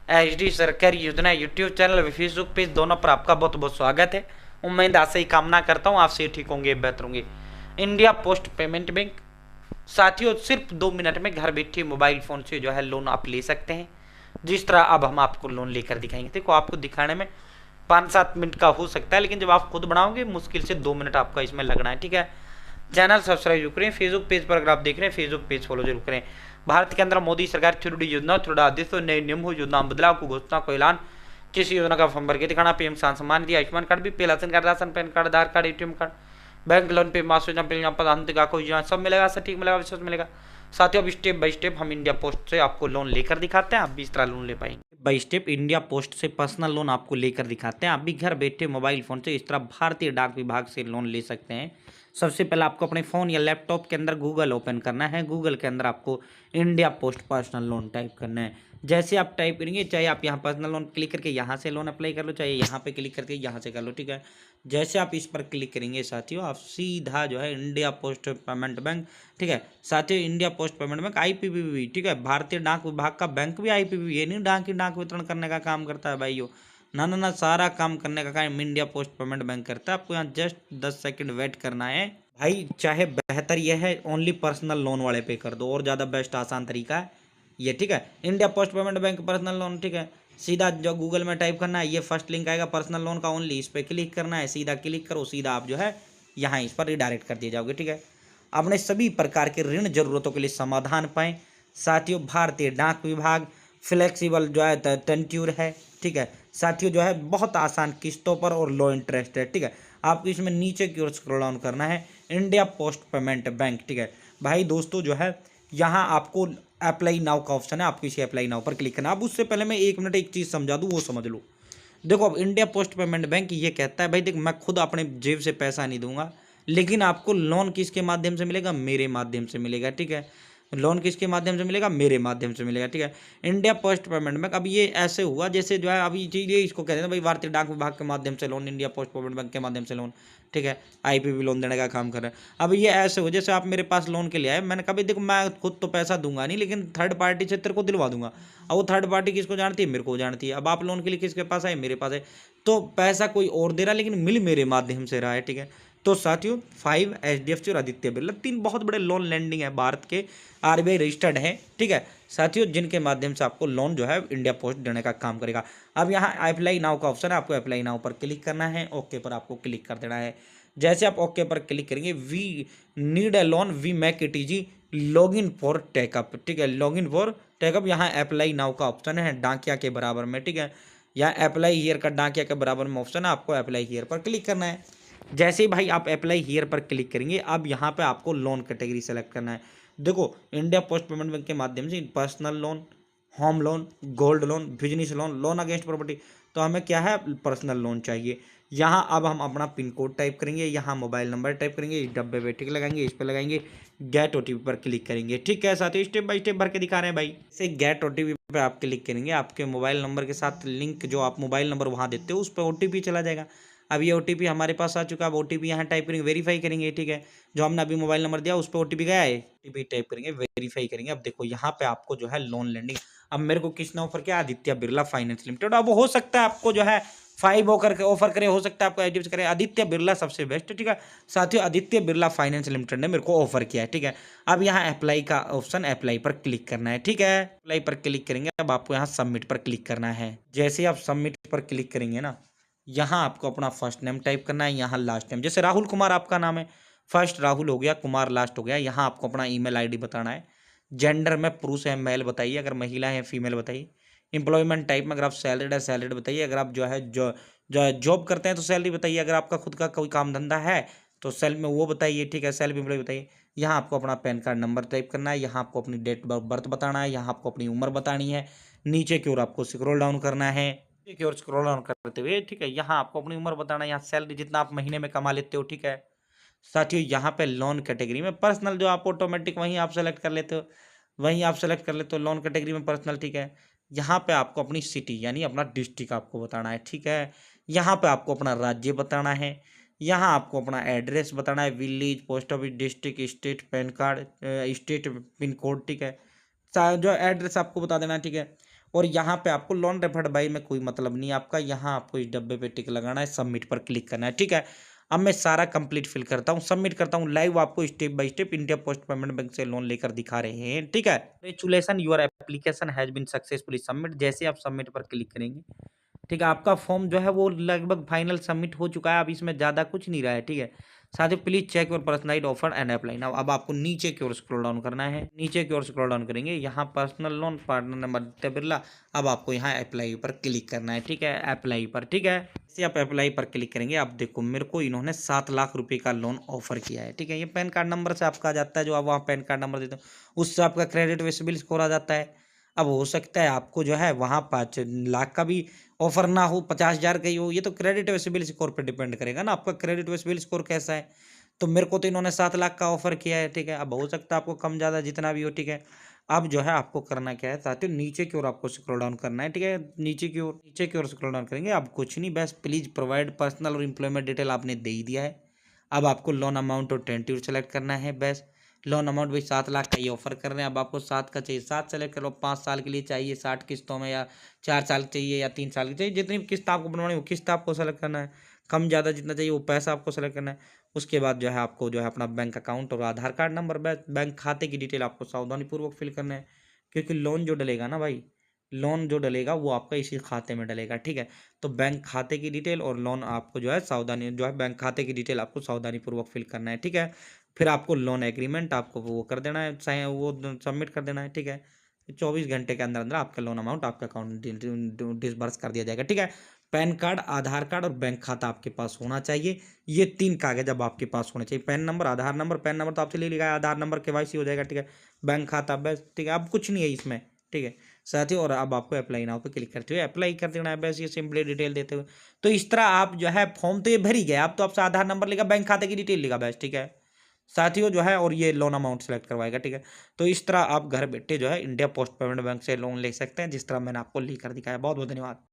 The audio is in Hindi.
एचडी सरकारी योजना यूट्यूब चैनल, फेसबुक पेज दोनों पर आपका बहुत बहुत स्वागत है। उम्मीद आज से ही कामना करता हूँ आपसे ठीक होंगे, बेहतर होंगे। इंडिया पोस्ट पेमेंट बैंक साथियों, सिर्फ 2 मिनट में घर बैठे मोबाइल फ़ोन से जो है लोन आप ले सकते हैं। जिस तरह अब हम आपको लोन लेकर दिखाएंगे। देखो, आपको दिखाने में 5-7 मिनट का हो सकता है, लेकिन जब आप खुद बनाओगे मुश्किल से 2 मिनट आपका इसमें लगना है। ठीक है, चैनल सब्सक्राइब जरूर करें। फेसबुक पेज पर अगर आप देख रहे हैं, फेसबुक पेज फॉलो जरूर करें। भारत के अंदर मोदी सरकार थ्रूडी योजना, थोड़ा आदेश, नए नियम हो, योजना बदलाव को, घोषणा को ऐलान, किसी योजना का फॉर्म भर के दिखाना, पीएम किसान सम्मान निधि, आयुष्मान कार्ड भी, pension card, ration PAN card, Aadhaar card, ATM card, bank loan पे, मास योजना, प्रधानमंत्री का कोई योजना, सब मिलेगा, सटीक मिलेगा, विश्वास मिलेगा। साथियों, अब स्टेप बाय स्टेप हम इंडिया पोस्ट से आपको लोन लेकर दिखाते हैं, आप भी इस तरह लोन ले पाएंगे। बाई स्टेप इंडिया पोस्ट से पर्सनल लोन आपको लेकर दिखाते हैं, आप भी घर बैठे मोबाइल फोन से इस तरह भारतीय डाक विभाग से लोन ले सकते हैं। सबसे पहले आपको अपने फ़ोन या लैपटॉप के अंदर गूगल ओपन करना है। गूगल के अंदर आपको India post personal loan type करना है। जैसे आप टाइप करेंगे, चाहे आप यहाँ पर्सनल लोन क्लिक करके यहाँ से लोन अप्लाई कर लो, चाहे यहाँ पे क्लिक करके यहाँ से कर लो। ठीक है, जैसे आप इस पर क्लिक करेंगे साथियों, आप सीधा जो है इंडिया पोस्ट पेमेंट बैंक, ठीक है साथियों, India post payment bank IPPB, ठीक है, भारतीय डाक विभाग का बैंक भी आईपीपीबी, ये नहीं डाक वितरण करने का काम करता है भाइयों। ना ना ना, सारा काम करने का काम इंडिया पोस्ट पेमेंट बैंक करता है। आपको यहाँ जस्ट 10 सेकंड वेट करना है भाई। चाहे बेहतर यह है ओनली पर्सनल लोन वाले पे कर दो, और ज़्यादा बेस्ट आसान तरीका है ये। ठीक है, India post payment bank personal loan, ठीक है, सीधा जो गूगल में टाइप करना है, ये फर्स्ट लिंक आएगा पर्सनल लोन का, ओनली इस पर क्लिक करना है, सीधा क्लिक करो, सीधा आप जो है यहाँ इस पर रिडायरेक्ट कर दिए जाओगे। ठीक है, अपने सभी प्रकार के ऋण जरूरतों के लिए समाधान पाएं साथियों। भारतीय डाक विभाग फ्लेक्सिबल जो है टेन्योर है। ठीक है साथियों, जो है बहुत आसान किस्तों पर और लो इंटरेस्ट है। ठीक है, आपको इसमें नीचे की ओर स्क्रॉल डाउन करना है, इंडिया पोस्ट पेमेंट बैंक। ठीक है भाई दोस्तों, जो है यहाँ आपको अप्लाई नाउ का ऑप्शन है, आपको इसे अप्लाई नाउ पर क्लिक करना है। अब उससे पहले मैं 1 मिनट एक चीज़ समझा दूँ, वो समझ लो। देखो, अब इंडिया पोस्ट पेमेंट बैंक ये कहता है भाई देख, मैं खुद अपने जेब से पैसा नहीं दूंगा, लेकिन आपको लोन किसके माध्यम से मिलेगा? मेरे माध्यम से मिलेगा। ठीक है, लोन किसके माध्यम से मिलेगा? मेरे माध्यम से मिलेगा। ठीक है, इंडिया पोस्ट पेमेंट बैंक, अब ये ऐसे हुआ जैसे जो है अभी चीज ये इसको कहते हैं भाई भारतीय डाक विभाग के माध्यम से loan, India post payment bank के माध्यम से लोन। ठीक है, आईपीपी लोन देने का काम कर रहा है। अब ये ऐसे हो जैसे आप मेरे पास लोन के लिए आए, मैंने कहा भाई देखो, मैं खुद तो पैसा दूंगा नहीं, लेकिन थर्ड पार्टी से तेरे को दिलवा दूंगा। अब वो थर्ड पार्टी किसको जानती है? मेरे को जानती है। अब आप लोन के लिए किसके पास आए? मेरे पास है। तो पैसा कोई और दे रहा है, लेकिन मिल मेरे माध्यम से रहा है। ठीक है, तो साथियों 5 एचडीएफसी और आदित्य बिरला, 3 बहुत बड़े लोन लैंडिंग है, भारत के आरबीआई रजिस्टर्ड है। ठीक है साथियों, जिनके माध्यम से आपको लोन जो है इंडिया पोस्ट देने का काम करेगा। अब यहाँ अप्लाई नाउ का ऑप्शन है, आपको अप्लाई नाउ पर क्लिक करना है, ओके पर आपको क्लिक कर देना है। जैसे आप ओके पर क्लिक करेंगे, we need a loan, we make it easy, log in for takeup. ठीक है, लॉग इन फॉर टेकअप, यहाँ अप्लाई नाउ का ऑप्शन है डाकिया के बराबर में। ठीक है, यहाँ अप्लाई हियर का डाकिया के बराबर में ऑप्शन है, आपको अप्लाई हियर पर क्लिक करना है। जैसे ही भाई आप अप्लाई हियर पर क्लिक करेंगे, अब यहाँ पे आपको लोन कैटेगरी सेलेक्ट करना है। देखो, इंडिया पोस्ट पेमेंट बैंक के माध्यम से personal loan, home loan, gold loan, business loan, loan against property, तो हमें क्या है? पर्सनल लोन चाहिए। यहाँ अब हम अपना पिन कोड टाइप करेंगे, यहाँ मोबाइल नंबर टाइप करेंगे, इस डब्बे पे टिक लगाएंगे, इस पर लगाएंगे, गेट ओटीपी पर क्लिक करेंगे। ठीक है साथियों, स्टेप बाय स्टेप भर के दिखा रहे हैं भाई। से गेट ओटीपी पे आप क्लिक करेंगे, आपके मोबाइल नंबर के साथ लिंक, जो आप मोबाइल नंबर वहाँ देते हो उस पर ओटीपी चला जाएगा। अब ये ओटीपी हमारे पास आ चुका है, अब ओटीपी यहाँ टाइप करेंगे, वेरीफाई करेंगे। ठीक है, जो हमने अभी मोबाइल नंबर दिया उस पर ओटीपी गया है, ओटीपी टाइप करेंगे, वेरीफाई करेंगे। अब देखो यहाँ पे आपको जो है लोन लैंडिंग, अब मेरे को किसने ऑफर किया? Aditya Birla finance limited. अब हो सकता है आपको जो है 5 ऑफर करे, हो सकता है आपको एचडीएफसी करे, आदित्य बिरला सबसे बेस्ट। ठीक है साथियों, आदित्य बिरला फाइनेंस लिमिटेड ने मेरे को ऑफर किया है। ठीक है, अब यहाँ अप्लाई का ऑप्शन, अप्लाई पर क्लिक करना है। ठीक है, अप्लाई पर क्लिक करेंगे, अब आपको यहाँ सबमिट पर क्लिक करना है। जैसे ही आप सबमिट पर क्लिक करेंगे ना, यहाँ आपको अपना फर्स्ट नेम टाइप करना है, यहाँ लास्ट नेम, जैसे राहुल कुमार आपका नाम है, फर्स्ट राहुल हो गया, कुमार लास्ट हो गया। यहाँ आपको अपना ईमेल आईडी बताना है। जेंडर में पुरुष है मेल बताइए, अगर महिला है फीमेल बताइए। एम्प्लॉयमेंट टाइप में अगर आप सैलरीड है सैलरीड बताइए, अगर आप जो है जो जॉब करते हैं तो सैलरी बताइए, अगर आपका खुद का कोई काम धंधा है तो सेल में वो बताइए। ठीक है, सेल्फ एम्प्लॉय बताइए। यहाँ आपको अपना पैन कार्ड नंबर टाइप करना है, यहाँ आपको अपनी डेट ऑफ बर्थ बताना है, यहाँ आपको अपनी उम्र बतानी है। नीचे की ओर आपको स्क्रॉल डाउन करना है, नीचे की ओर स्क्रॉल डाउन करते हुए, ठीक है, यहाँ आपको अपनी उम्र बताना है, यहाँ सैलरी जितना आप महीने में कमा लेते हो। ठीक है साथियों, यहाँ पे लोन कैटेगरी में पर्सनल, जो आप ऑटोमेटिक वहीं आप सेलेक्ट कर लेते हो, वहीं आप सेलेक्ट कर लेते हो लोन कैटेगरी में पर्सनल। ठीक है, यहाँ पे आपको अपनी सिटी यानी अपना डिस्ट्रिक्ट आपको बताना है। ठीक है, यहाँ पे आपको अपना राज्य बताना है, यहाँ आपको अपना एड्रेस बताना है, village, post office, district, state, pan card, state pin code. ठीक है, जो एड्रेस आपको बता देना है। ठीक है, और यहाँ पे आपको लोन रेफर्ड बाई में कोई मतलब नहीं है आपका। यहाँ आपको इस डब्बे पे टिक लगाना है, सबमिट पर क्लिक करना है, ठीक है। अब मैं सारा कंप्लीट फिल करता हूँ, सबमिट करता हूँ, लाइव आपको step by step India post payment bank से लोन लेकर दिखा रहे हैं, ठीक है। Congratulation, your application has been successfully submit. जैसे आप सबमिट पर क्लिक करेंगे, ठीक है, आपका फॉर्म जो है वो लगभग फाइनल सबमिट हो चुका है। अब इसमें ज़्यादा कुछ नहीं रहा है, ठीक है। साथियों please check your personalised offer and apply now. अब आपको नीचे की ओर स्क्रॉल डाउन करना है, नीचे की ओर स्क्रॉल डाउन करेंगे, यहाँ personal loan partner number Aditya Birla. अब आपको यहाँ अप्लाई पर क्लिक करना है, ठीक है, अप्लाई पर, ठीक है। जैसे आप अप्लाई पर क्लिक करेंगे, आप देखो मेरे को इन्होंने 7 लाख रुपए का लोन ऑफर किया है, ठीक है। ये पैन कार्ड नंबर से आपका आ जाता है, जो आप वहाँ पैन कार्ड नंबर देते हो उससे आपका क्रेडिट विजिबल स्कोर आ जाता है। अब हो सकता है आपको जो है वहाँ 5 लाख का भी ऑफर ना हो, 50,000 का ही हो। ये तो क्रेडिट व सिबिल स्कोर पे डिपेंड करेगा ना, आपका क्रेडिट व सिबिल स्कोर कैसा है। तो मेरे को तो इन्होंने 7 लाख का ऑफर किया है, ठीक है। अब हो सकता है आपको कम ज़्यादा जितना भी हो, ठीक है। अब जो है आपको करना क्या है साथियों, नीचे की ओर आपको स्क्रॉल डाउन करना है, ठीक है। नीचे की ओर स्क्रॉल डाउन करेंगे, अब कुछ नहीं, बस प्लीज प्रोवाइड पर्सनल और एम्प्लॉयमेंट डिटेल आपने दे ही दिया है। अब आपको लोन अमाउंट और टेंटिव सेलेक्ट करना है, बस। लोन अमाउंट भाई 7 लाख का ये ऑफर कर रहे हैं। अब आपको 7 का चाहिए 7 सेलेक्ट कर लो, 5 साल के लिए चाहिए 60 किस्तों में, या 4 साल चाहिए या 3 साल की चाहिए, जितनी भी किस्त आपको बनवानी वो किस्त आपको सेलेक्ट करना है। कम ज़्यादा जितना चाहिए वो पैसा आपको सेलेक्ट करना है। उसके बाद जो है आपको जो है अपना बैंक अकाउंट और आधार कार्ड नंबर, बैंक खाते की डिटेल आपको सावधानीपूर्वक फिल करना है। क्योंकि लोन जो डलेगा ना भाई, लोन जो डलेगा वो आपका इसी खाते में डलेगा, ठीक है। तो बैंक खाते की डिटेल और लोन आपको जो है सावधानी, जो है बैंक खाते की डिटेल आपको सावधानीपूर्वक फिल करना है, ठीक है। फिर आपको लोन एग्रीमेंट आपको वो कर देना है, वो सबमिट कर देना है, ठीक है। 24 घंटे के अंदर अंदर आपका लोन अमाउंट आपका अकाउंट डिसबर्स कर दिया जाएगा, ठीक है। पैन कार्ड, आधार कार्ड और बैंक खाता आपके पास होना चाहिए। ये 3 कागज अब आपके पास होने चाहिए, पैन नंबर, आधार नंबर। पैन नंबर तो आपसे ले लिया है, आधार नंबर केवाईसी हो जाएगा, ठीक है। बैंक खाता बस, ठीक है। अब कुछ नहीं है इसमें, ठीक है साथियों। और अब आपको अप्लाई नाउ पे क्लिक करते हुए अप्लाई कर देना है, बस ये सिंपली डिटेल देते हुए। तो इस तरह आप जो है फॉर्म तो ये भर ही गया, अब तो आपसे आधार नंबर लेगा, बैंक खाते की डिटेल लेगा, बस, ठीक है साथियों जो है। और ये लोन अमाउंट सेलेक्ट करवाएगा, ठीक है। तो इस तरह आप घर बैठे जो है इंडिया पोस्ट पेमेंट बैंक से लोन ले सकते हैं, जिस तरह मैंने आपको लेकर दिखाया। बहुत बहुत धन्यवाद।